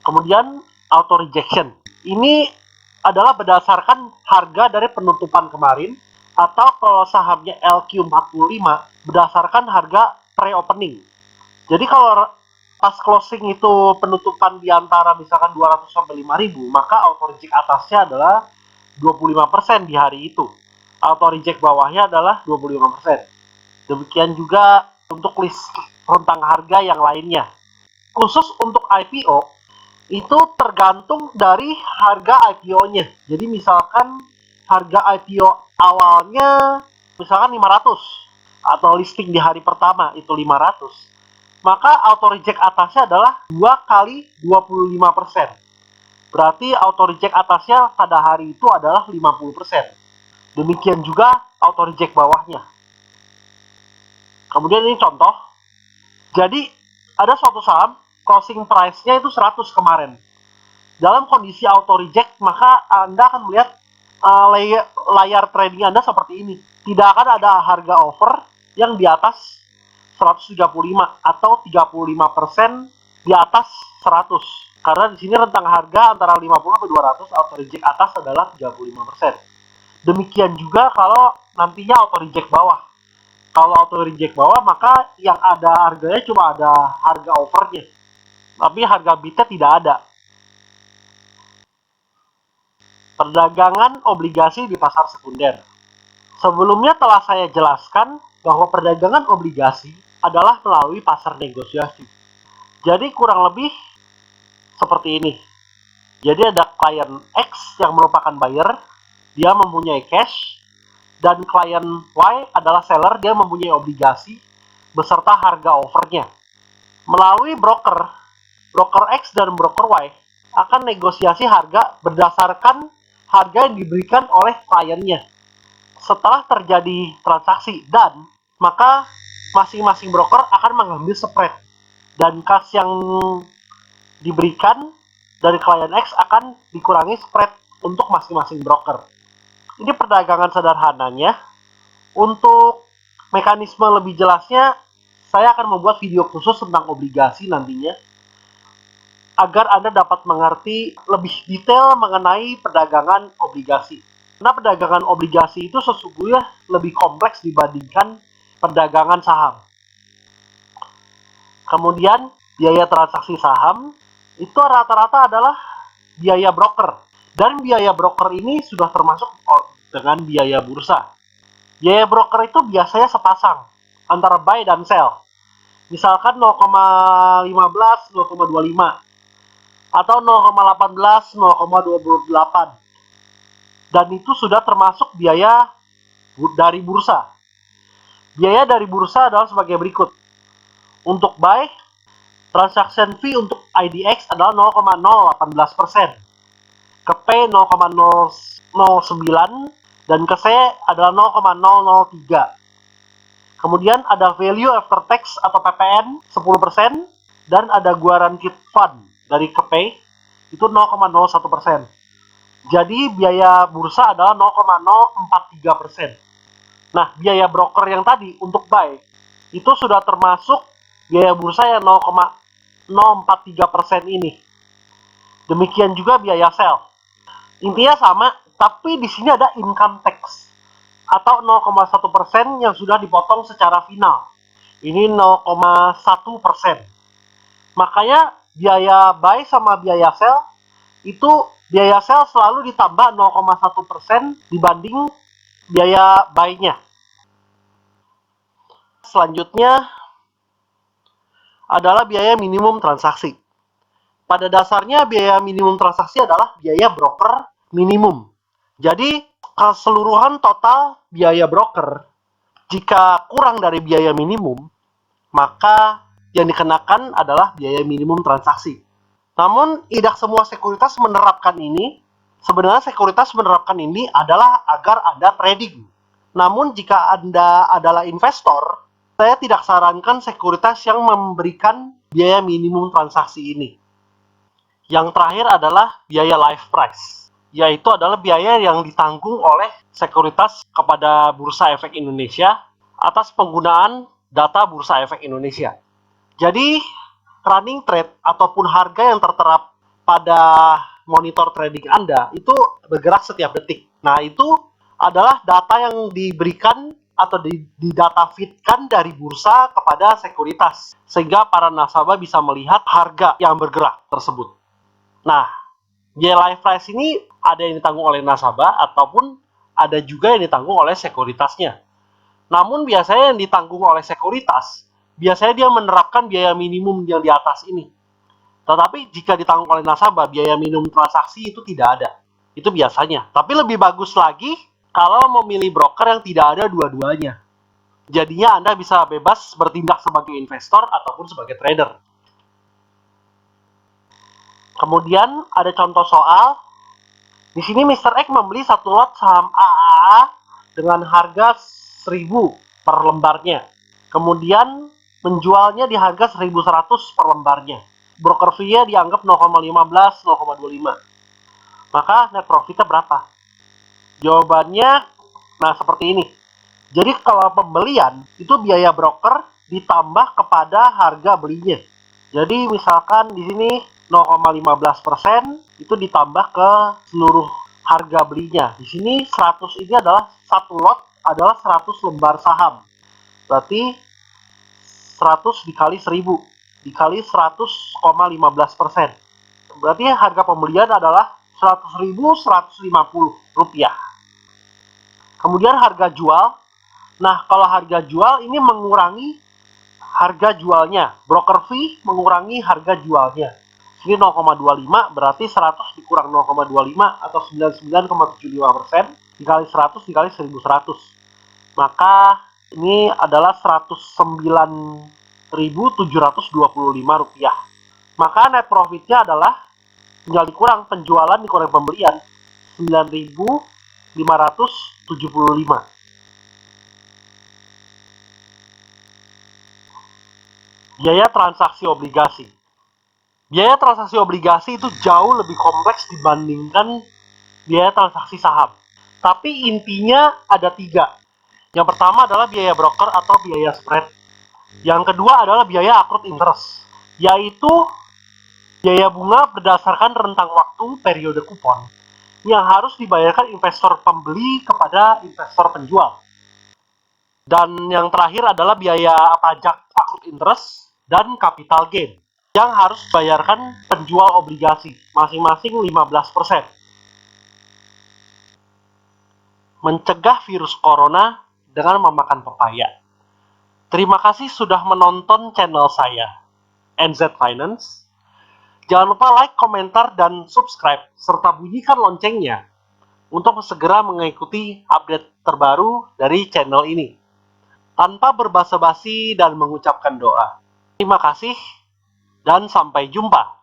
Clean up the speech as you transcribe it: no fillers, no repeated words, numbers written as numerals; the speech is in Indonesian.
Kemudian auto rejection. Ini adalah berdasarkan harga dari penutupan kemarin, atau kalau sahamnya LQ45 berdasarkan harga pre-opening. Jadi kalau pas closing itu penutupan di antara misalkan 200 sampai 5.000, maka auto reject atasnya adalah 25% di hari itu. Auto reject bawahnya adalah 25%. Demikian juga untuk list rentang harga yang lainnya. Khusus untuk IPO, itu tergantung dari harga IPO-nya. Jadi misalkan harga IPO awalnya misalkan 500 atau listing di hari pertama itu 500, maka auto reject atasnya adalah 2 kali 25%. Berarti auto reject atasnya pada hari itu adalah 50%. Demikian juga auto reject bawahnya. Kemudian ini contoh. Jadi ada suatu saham closing price-nya itu 100 kemarin. Dalam kondisi auto reject, maka Anda akan melihat layar trading Anda seperti ini. Tidak akan ada harga offer yang di atas 135 atau 35% di atas 100. Karena di sini rentang harga antara 50 sampai 200, auto reject atas adalah 35%. Demikian juga kalau nantinya auto reject bawah. Kalau auto reject bawah, maka yang ada harganya cuma ada harga offernya, tapi harga bidnya tidak ada. Perdagangan obligasi di pasar sekunder. Sebelumnya telah saya jelaskan bahwa perdagangan obligasi adalah melalui pasar negosiasi. Jadi kurang lebih seperti ini. Jadi ada klien X yang merupakan buyer, dia mempunyai cash, dan klien Y adalah seller, dia mempunyai obligasi beserta harga offernya. Melalui broker X dan broker Y akan negosiasi harga berdasarkan harga yang diberikan oleh kliennya. Setelah terjadi transaksi, dan maka masing-masing broker akan mengambil spread, dan kas yang diberikan dari klien X akan dikurangi spread untuk masing-masing broker. Ini perdagangan sederhananya. Untuk mekanisme lebih jelasnya, saya akan membuat video khusus tentang obligasi nantinya, agar Anda dapat mengerti lebih detail mengenai perdagangan obligasi. Karena perdagangan obligasi itu sesungguhnya lebih kompleks dibandingkan perdagangan saham. Kemudian, biaya transaksi saham itu rata-rata adalah biaya broker. Dan biaya broker ini sudah termasuk dengan biaya bursa. Biaya broker itu biasanya sepasang antara buy dan sell. Misalkan 0,15, 0,25 atau 0,18, 0,28. Dan itu sudah termasuk biaya dari bursa. Biaya dari bursa adalah sebagai berikut. Untuk buy, transaction fee untuk IDX adalah 0,018%. Ke P 0,009 dan ke C adalah 0,003. Kemudian ada value after tax atau PPN 10%, dan ada guaranteed fund dari ke P itu 0,01%. Jadi biaya bursa adalah 0,043%. Nah, biaya broker yang tadi untuk buy itu sudah termasuk biaya bursa yang 0,043% ini. Demikian juga biaya sell. Intinya sama, tapi di sini ada income tax atau 0,1% yang sudah dipotong secara final. Ini 0,1%. Makanya biaya buy sama biaya sell itu biaya sell selalu ditambah 0,1% dibanding biaya buy-nya. Selanjutnya adalah biaya minimum transaksi. Pada dasarnya biaya minimum transaksi adalah biaya broker minimum. Jadi keseluruhan total biaya broker jika kurang dari biaya minimum, maka yang dikenakan adalah biaya minimum transaksi. Namun tidak semua sekuritas menerapkan ini. Sebenarnya sekuritas menerapkan ini adalah agar Anda trading. Namun jika Anda adalah investor, saya tidak sarankan sekuritas yang memberikan biaya minimum transaksi ini. Yang terakhir adalah biaya live price, yaitu adalah biaya yang ditanggung oleh sekuritas kepada Bursa Efek Indonesia atas penggunaan data Bursa Efek Indonesia. Jadi, running trade ataupun harga yang tertera pada monitor trading Anda itu bergerak setiap detik. Nah, itu adalah data yang diberikan atau di data feed-kan dari bursa kepada sekuritas, sehingga para nasabah bisa melihat harga yang bergerak tersebut. Nah, biaya live price ini ada yang ditanggung oleh nasabah ataupun ada juga yang ditanggung oleh sekuritasnya. Namun biasanya yang ditanggung oleh sekuritas, biasanya dia menerapkan biaya minimum yang di atas ini. Tetapi jika ditanggung oleh nasabah, biaya minimum transaksi itu tidak ada. Itu biasanya. Tapi lebih bagus lagi kalau memilih broker yang tidak ada dua-duanya. Jadinya Anda bisa bebas bertindak sebagai investor ataupun sebagai trader. Kemudian ada contoh soal. Di sini Mr. X membeli satu lot saham AAA dengan harga 1.000 per lembarnya. Kemudian menjualnya di harga 1.100 per lembarnya. Broker fee-nya dianggap 0,15, 0,25. Maka net profit-nya berapa? Jawabannya, nah seperti ini. Jadi kalau pembelian, itu biaya broker ditambah kepada harga belinya. Jadi misalkan di sini 0,15% itu ditambah ke seluruh harga belinya. Di sini 100 ini adalah satu lot adalah 100 lembar saham. Berarti 100 dikali 1000 dikali 100,15%. Berarti harga pembelian adalah 100.150 rupiah. Kemudian harga jual. Nah, kalau harga jual ini mengurangi harga jualnya. Broker fee mengurangi harga jualnya. Ini 0,25 berarti 100 dikurang 0,25 atau 99,75% dikali 100 dikali 1.100. Maka ini adalah 109.725 rupiah. Maka net profitnya adalah tinggal dikurang penjualan dikurang pembelian 9.575. Biaya transaksi obligasi. Biaya transaksi obligasi itu jauh lebih kompleks dibandingkan biaya transaksi saham. Tapi intinya ada 3. Yang pertama adalah biaya broker atau biaya spread. Yang kedua adalah biaya accrued interest, yaitu biaya bunga berdasarkan rentang waktu periode kupon yang harus dibayarkan investor pembeli kepada investor penjual. Dan yang terakhir adalah biaya pajak accrued interest dan capital gain yang harus dibayarkan penjual obligasi, masing-masing 15%. Mencegah virus corona dengan memakan pepaya. Terima kasih sudah menonton channel saya, NZ Finance. Jangan lupa like, komentar, dan subscribe, serta bunyikan loncengnya untuk segera mengikuti update terbaru dari channel ini. Tanpa berbasa-basi dan mengucapkan doa. Terima kasih, dan sampai jumpa.